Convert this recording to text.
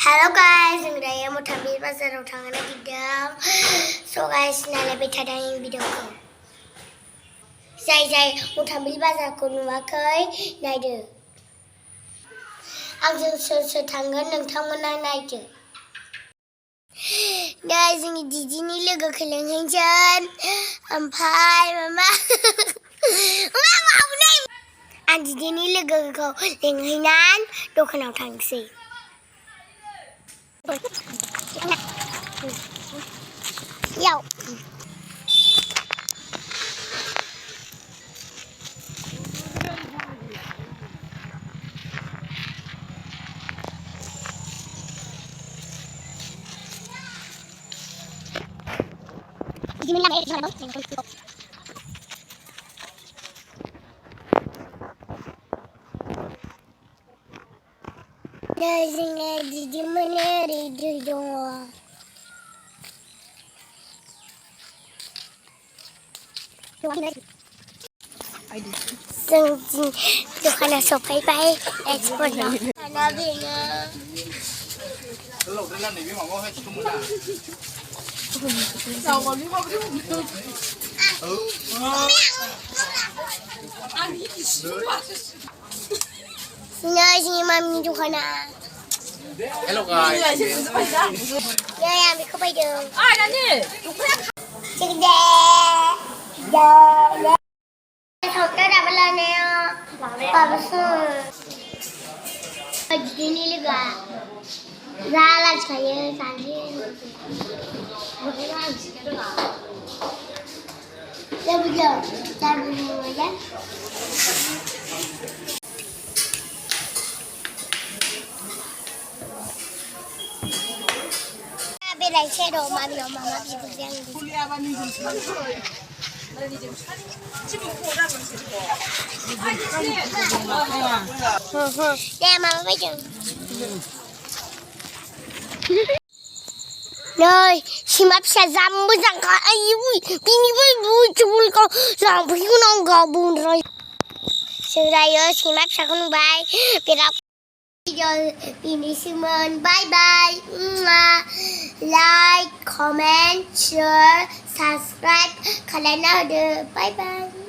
Hello guys, जों दायो मोथामबिल बाजाराव थांनो नागिरदों। So guys, नायलायबाय थादों भिडिअखौ। जाय मोथामबिल बाजारखौ नुवाखै नायदो। आंजों सोर थांगोन नोंथांमोना नायदो। दा जोंनि दिदिनि लोगोखौ लेंहैगोन। ओमफ्राय मामा आं दिदिनि लोगोखौ लेंहैनानै दखानाव थांसै। Yo. जोंना दिदि मोना ओरै दै दङ। जों दखाना सफैबाय एक्सपर्टआव। दाना बेनो नै जोंनि मामिनि दखाना। Hello guys. नै आं बेखौ बायदों। सावता दाबो लानाया माबासो दिदिनि लोगोआ जा लाजिखायो जानोसै। बेराय सेराव मामियाव मामा बिबोजों दे मामा बायदों। नै सिमा फिसा जा मोजांखा। आयु बिनिफ्राय बुस्थुफोरखौ लांफैगोनांगौ बुंद्राय। जों दायो सैमा फिसाखौ नुबाय बिराद बेनिसोमोन। बाय बाय। लाइक कमेन्ट शेयार साबस्क्राइब खालामना होदो। बाय बाय।